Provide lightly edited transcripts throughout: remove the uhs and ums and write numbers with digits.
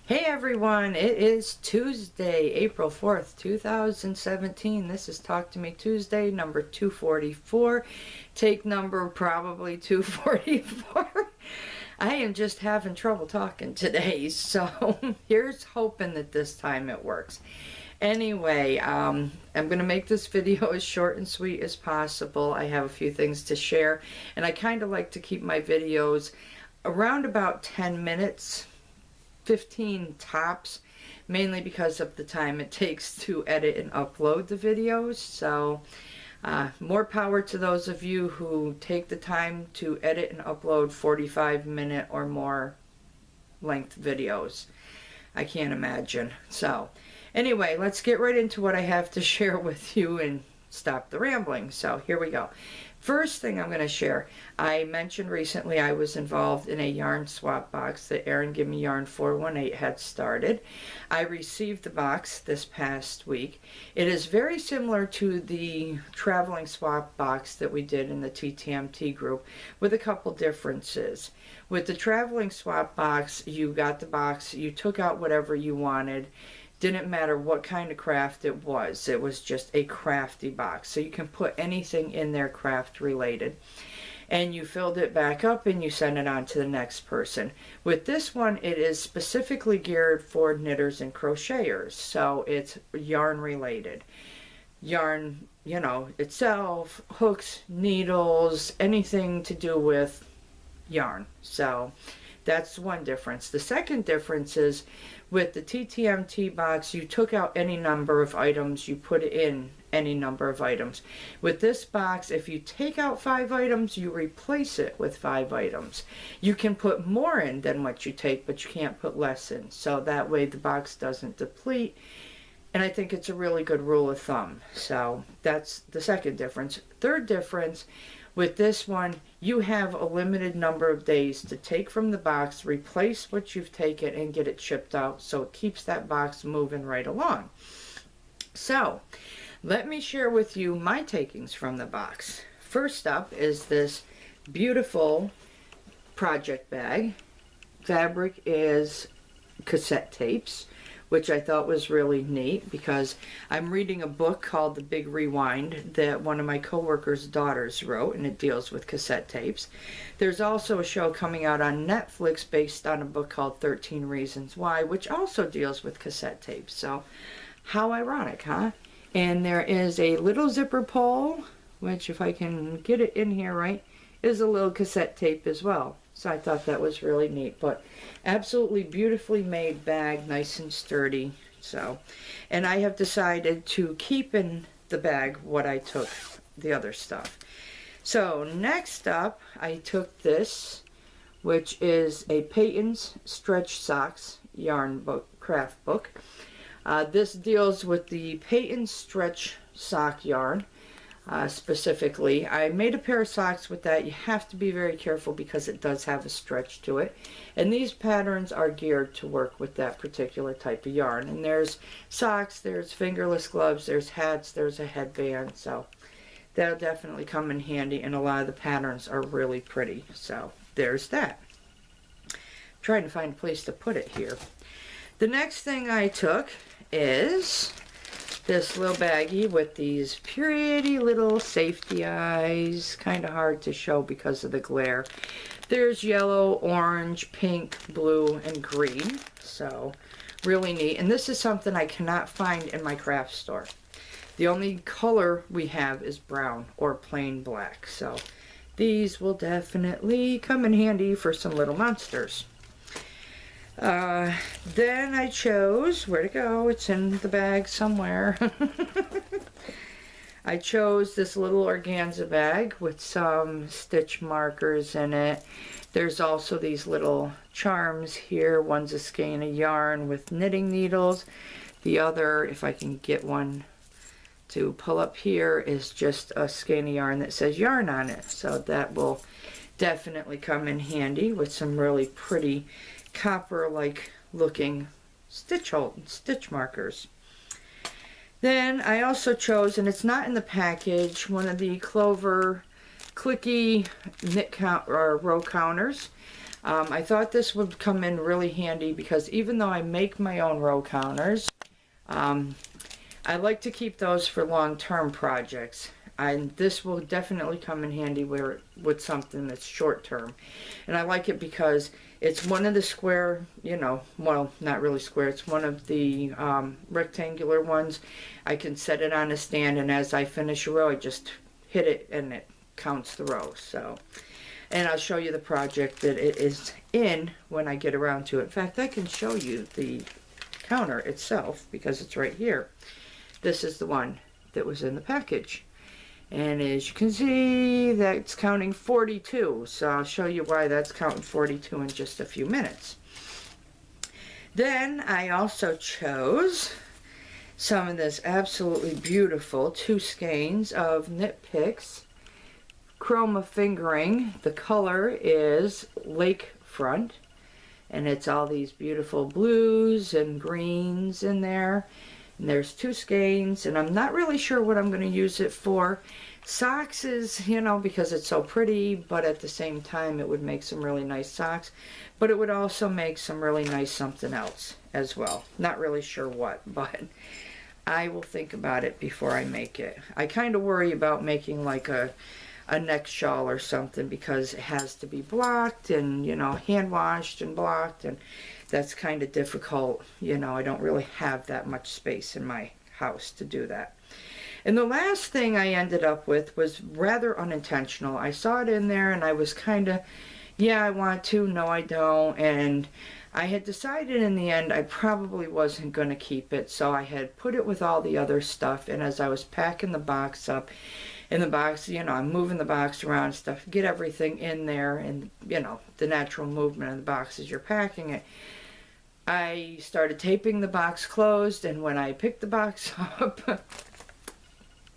Hey everyone, it is Tuesday, April 4th, 2017. This is Talk to Me Tuesday, number 244. Take number probably 244. I am just having trouble talking today, so here's hoping that this time it works. Anyway, I'm going to make this video as short and sweet as possible. I have a few things to share, and I kind of like to keep my videos around about 10 minutes. 15 tops, mainly because of the time it takes to edit and upload the videos. So more power to those of you who take the time to edit and upload 45-minute or more length videos. I can't imagine. So anyway, let's get right into what I have to share with you and stop the rambling. So here we go. First thing I'm going to share, I mentioned recently I was involved in a yarn swap box that Erin Give Me Yarn 418 had started. I received the box this past week. It is very similar to the traveling swap box that we did in the TTMT group, with a couple differences. With the traveling swap box, you got the box, you took out whatever you wanted. Didn't matter what kind of craft it was just a crafty box, so you can put anything in there craft related, and you filled it back up and you send it on to the next person. With this one, it is specifically geared for knitters and crocheters, so it's yarn related. Yarn, you know, itself, hooks, needles, anything to do with yarn. So that's one difference. The second difference is with the TTMT box, you took out any number of items, you put in any number of items. With this box, if you take out 5 items, you replace it with 5 items. You can put more in than what you take, but you can't put less in. So that way the box doesn't deplete. And I think it's a really good rule of thumb. So that's the second difference. Third difference, with this one, you have a limited number of days to take from the box, replace what you've taken, and get it shipped out, so it keeps that box moving right along. So, let me share with you my takings from the box. First up is this beautiful project bag. Fabric is cassette tapes, which I thought was really neat because I'm reading a book called The Big Rewind that one of my coworkers' daughters wrote, and it deals with cassette tapes. There's also a show coming out on Netflix based on a book called 13 Reasons Why, which also deals with cassette tapes. So how ironic, huh? And there is a little zipper pull, which if I can get it in here right, is a little cassette tape as well. So I thought that was really neat, but absolutely beautifully made bag, nice and sturdy. So, and I have decided to keep in the bag what I took, the other stuff. So next up, I took this, which is a Peyton's Stretch Socks yarn book, craft book. This deals with the Peyton Stretch Sock yarn. Specifically, I made a pair of socks with that. You have to be very careful because it does have a stretch to it, and these patterns are geared to work with that particular type of yarn. And there's socks, there's fingerless gloves, there's hats, there's a headband, so that'll definitely come in handy, and a lot of the patterns are really pretty. So there's that. I'm trying to find a place to put it here. The next thing I took is this little baggie with these pretty little safety eyes. Kind of hard to show because of the glare. There's yellow, orange, pink, blue, and green. So really neat. And this is something I cannot find in my craft store. The only color we have is brown or plain black. So these will definitely come in handy for some little monsters. Then I chose, where to go, it's in the bag somewhere. I chose this little organza bag with some stitch markers in it. There's also these little charms here. One's a skein of yarn with knitting needles. The other, if I can get one to pull up here, is just a skein of yarn that says yarn on it. So that will definitely come in handy with some really pretty copper-like looking stitch markers. Then I also chose, and it's not in the package, one of the Clover clicky knit count or row counters. I thought this would come in really handy because even though I make my own row counters, I like to keep those for long-term projects. And this will definitely come in handy with something that's short-term. And I like it because it's one of the square, you know, well, not really square, it's one of the rectangular ones. I can set it on a stand, and as I finish a row, I just hit it and it counts the rows. So, and I'll show you the project that it is in when I get around to it. In fact, I can show you the counter itself because it's right here. This is the one that was in the package. And as you can see, that's counting 42. So I'll show you why that's counting 42 in just a few minutes. Then I also chose some of this absolutely beautiful 2 skeins of Knit Picks Chroma Fingering. The color is Lakefront, and it's all these beautiful blues and greens in there. And there's 2 skeins, and I'm not really sure what I'm going to use it for. Socks is, you know, because it's so pretty, but at the same time it would make some really nice socks. But it would also make some really nice something else as well. Not really sure what, but I will think about it before I make it. I kind of worry about making like a neck shawl or something because it has to be blocked and, you know, hand washed and blocked, and that's kind of difficult. You know, I don't really have that much space in my house to do that. And the last thing I ended up with was rather unintentional. I saw it in there and I was kind of, yeah, I want to, no I don't, and I had decided in the end I probably wasn't going to keep it, so I had put it with all the other stuff, and as I was packing the box up, in the box, you know, I'm moving the box around and stuff, get everything in there, and, you know, the natural movement of the box as you're packing it. I started taping the box closed, and when I picked the box up,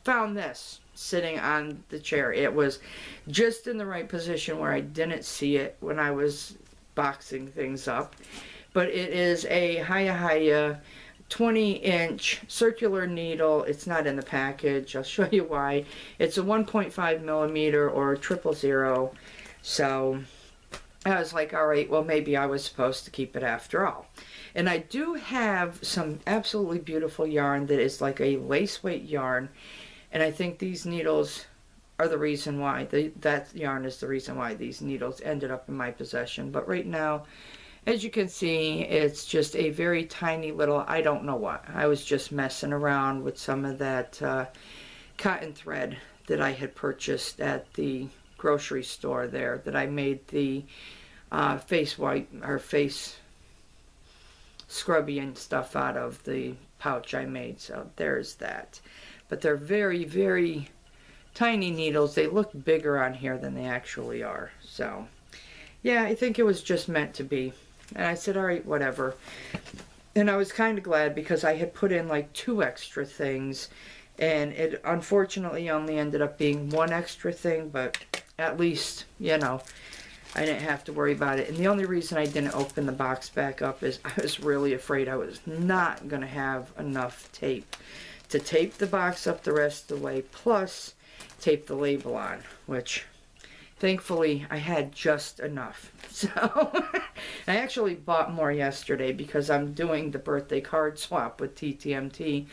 found this sitting on the chair. It was just in the right position where I didn't see it when I was boxing things up. But it is a Haya 20-inch circular needle. It's not in the package. I'll show you why. It's a 1.5 millimeter or 000. So I was like, all right, well, maybe I was supposed to keep it after all. And I do have some absolutely beautiful yarn that is like a lace weight yarn. And I think these needles are the reason why. That yarn is the reason why these needles ended up in my possession. But right now, as you can see, it's just a very tiny little, I don't know what. I was just messing around with some of that cotton thread that I had purchased at the grocery store there, that I made the face scrubby and stuff out of the pouch I made. So there's that. But they're very, very tiny needles. They look bigger on here than they actually are. So yeah, I think it was just meant to be. And I said, all right, whatever. And I was kind of glad because I had put in like 2 extra things, and it unfortunately only ended up being 1 extra thing, but at least, you know, I didn't have to worry about it. And the only reason I didn't open the box back up is I was really afraid I was not going to have enough tape to tape the box up the rest of the way, plus tape the label on, which thankfully I had just enough. So I actually bought more yesterday because I'm doing the birthday card swap with TTMT,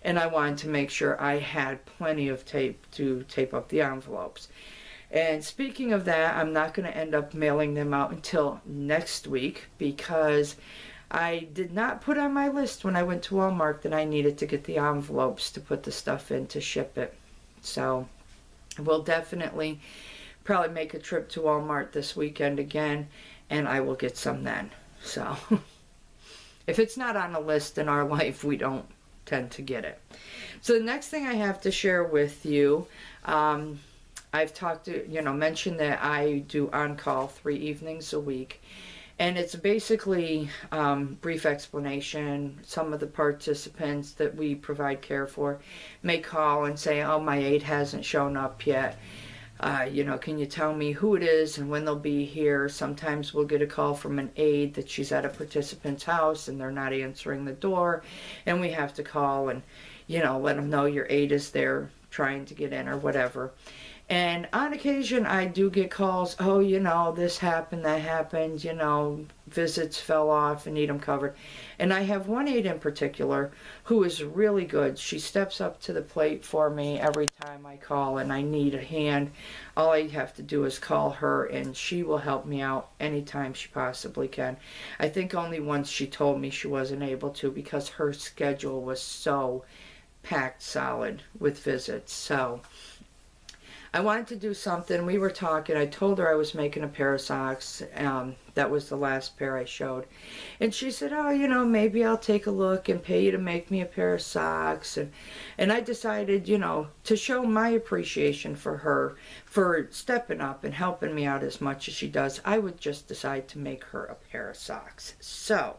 and I wanted to make sure I had plenty of tape to tape up the envelopes. And speaking of that, I'm not going to end up mailing them out until next week because I did not put on my list when I went to Walmart that I needed to get the envelopes to put the stuff in to ship it. So we'll definitely probably make a trip to Walmart this weekend again, and I will get some then. So if it's not on a list in our life, we don't tend to get it. So the next thing I have to share with you, I've talked to, mentioned that I do on-call 3 evenings a week. And it's basically brief explanation. Some of the participants that we provide care for may call and say, oh, my aide hasn't shown up yet. Can you tell me who it is and when they'll be here? Sometimes we'll get a call from an aide that she's at a participant's house and they're not answering the door. And we have to call and, let them know your aide is there trying to get in or whatever. And on occasion, I do get calls, oh, you know, this happened, that happened, you know, visits fell off and need them covered. And I have one aide in particular who is really good. She steps up to the plate for me every time I call and I need a hand. All I have to do is call her and she will help me out anytime she possibly can. I think only once she told me she wasn't able to because her schedule was so packed solid with visits. So I wanted to do something. We were talking. I told her I was making a pair of socks. That was the last pair I showed. And she said, oh, you know, maybe I'll take a look and pay you to make me a pair of socks. And I decided, you know, to show my appreciation for her for stepping up and helping me out as much as she does, I would just decide to make her a pair of socks. So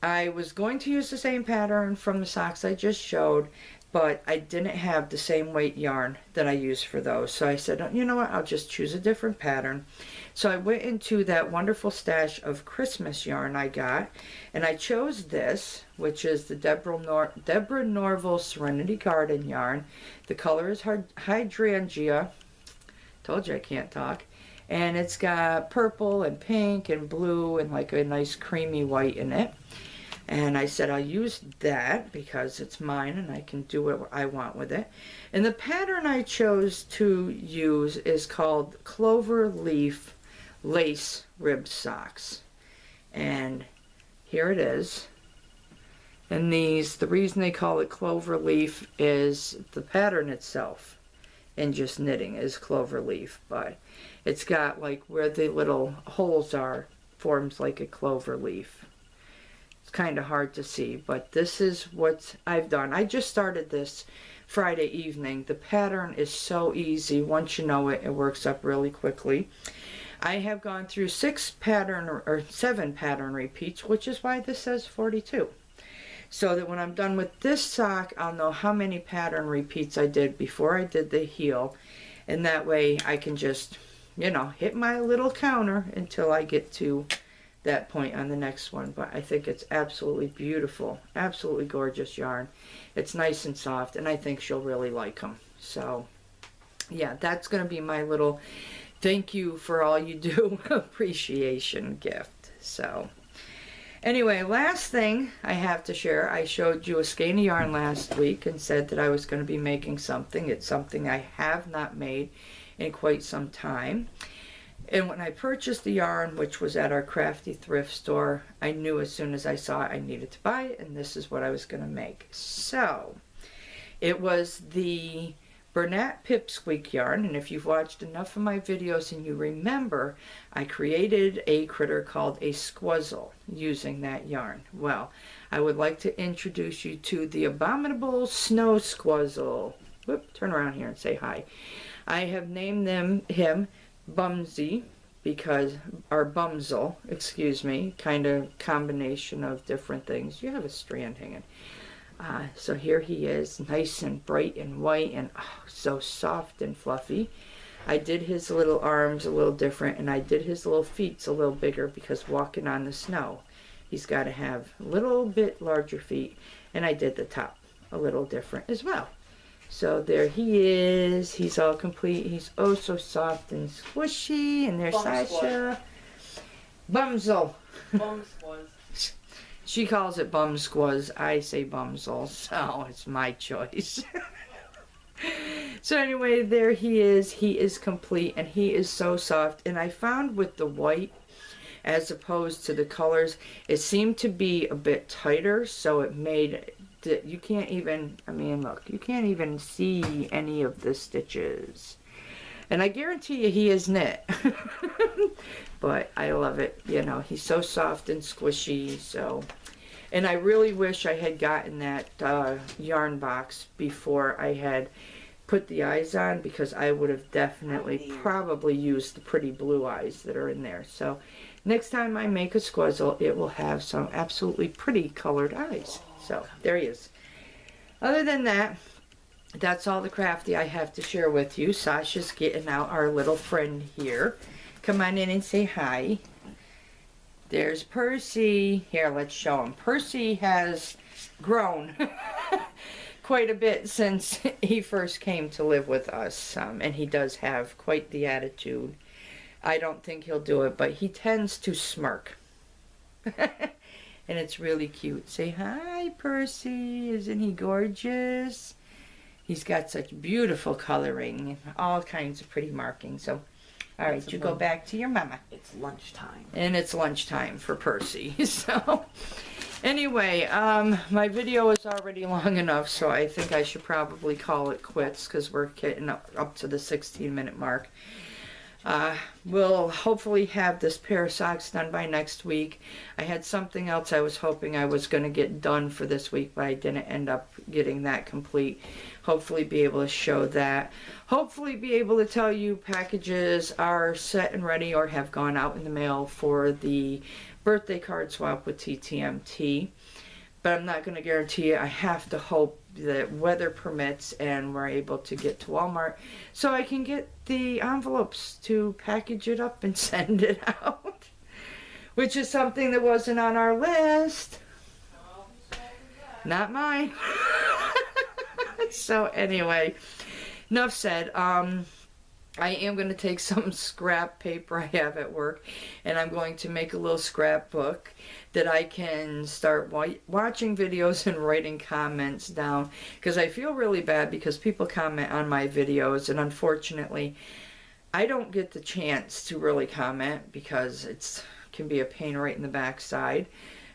I was going to use the same pattern from the socks I just showed, but I didn't have the same weight yarn that I use for those. So I said, you know what, I'll just choose a different pattern. So I went into that wonderful stash of Christmas yarn I got, and I chose this, which is the Deborah Norville Serenity Garden yarn. The color is Hydrangea. Told you I can't talk. And it's got purple and pink and blue and like a nice creamy white in it. And I said I'll use that because it's mine and I can do what I want with it. And the pattern I chose to use is called Clover Leaf Lace Ribbed Socks. And here it is. And these, the reason they call it Clover Leaf is the pattern itself and just knitting is clover leaf, but it's got like where the little holes are forms like a clover leaf. It's kind of hard to see, but this is what I've done. I just started this Friday evening. The pattern is so easy. Once you know it, it works up really quickly. I have gone through 7 pattern repeats, which is why this says 42. So that when I'm done with this sock, I'll know how many pattern repeats I did before I did the heel. And that way I can just, you know, hit my little counter until I get to that point on the next one. But I think it's absolutely beautiful, absolutely gorgeous yarn. It's nice and soft, and I think she'll really like them. So yeah, that's going to be my little thank you for all you do appreciation gift. So anyway, last thing I have to share, I showed you a skein of yarn last week and said that I was going to be making something. It's something I have not made in quite some time. And when I purchased the yarn, which was at our crafty thrift store, I knew as soon as I saw it I needed to buy it, and this is what I was going to make. So it was the Bernat Pipsqueak yarn, and if you've watched enough of my videos and you remember, I created a critter called a squuzzle using that yarn. Well, I would like to introduce you to the abominable snow squuzzle. Whoop, turn around here and say hi. I have named him Bumsy, because, or Bumzel, excuse me, kind of combination of different things. You have a strand hanging. So here he is, nice and bright and white and so soft and fluffy. I did his little arms a little different, and I did his little feet a little bigger because walking on the snow, he's got to have a little bit larger feet, and I did the top a little different as well. So there he is. He's all complete. He's oh so soft and squishy. And there's Sasha. Bumzel. Bumsquaz. She calls it Bumsquaz. I say Bumzel, so it's my choice. So anyway, there he is. He is complete, and he is so soft. And I found with the white, as opposed to the colors, it seemed to be a bit tighter, so it made you can't even, I mean, look, you can't even see any of the stitches. And I guarantee you he is knit. But I love it. You know, he's so soft and squishy. So, and I really wish I had gotten that yarn box before I had put the eyes on, because I would have definitely probably used the pretty blue eyes that are in there. So next time I make a squuzzle, it will have some absolutely pretty colored eyes. So there he is. Other than that, that's all the crafty I have to share with you. Sasha's getting out our little friend here. Come on in and say hi. There's Percy. Here, let's show him. Percy has grown quite a bit since he first came to live with us, and he does have quite the attitude. I don't think he'll do it, but he tends to smirk. And it's really cute. Say hi, Percy. Isn't he gorgeous? He's got such beautiful coloring, all kinds of pretty markings. So, all right, you go back to your mama. It's lunchtime. And it's lunchtime for Percy. So, anyway, my video is already long enough, so I think I should probably call it quits because we're getting up to the 16-minute mark. We'll hopefully have this pair of socks done by next week. I had something else I was hoping I was going to get done for this week, but I didn't end up getting that complete. Hopefully be able to show that. Hopefully be able to tell you packages are set and ready or have gone out in the mail for the birthday card swap with TTMT. But I'm not going to guarantee it. I have to hope that weather permits and we're able to get to Walmart so I can get the envelopes to package it up and send it out, which is something that wasn't on our list. Not mine. So anyway, enough said. I am going to take some scrap paper I have at work, and I'm going to make a little scrapbook that I can start watching videos and writing comments down, because I feel really bad because people comment on my videos, and unfortunately I don't get the chance to really comment because it can be a pain right in the backside.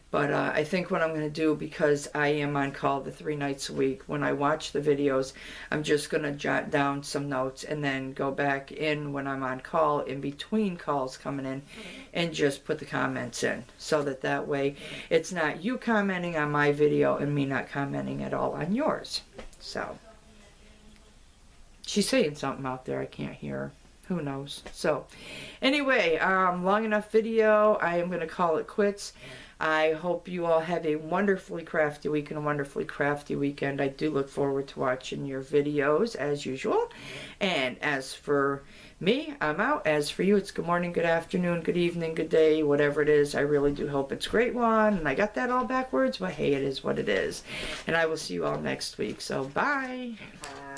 But I think what I'm going to do, because I am on call the 3 nights a week, when I watch the videos, I'm just going to jot down some notes and then go back in when I'm on call, in between calls coming in, and just put the comments in. So that way it's not you commenting on my video and me not commenting at all on yours. So, she's saying something out there, I can't hear her. Who knows? So, anyway, long enough video. I am going to call it quits. I hope you all have a wonderfully crafty week and a wonderfully crafty weekend. I do look forward to watching your videos as usual. And as for me, I'm out. As for you, it's good morning, good afternoon, good evening, good day, whatever it is. I really do hope it's a great one. And I got that all backwards, but hey, it is what it is. And I will see you all next week. So, bye. Bye.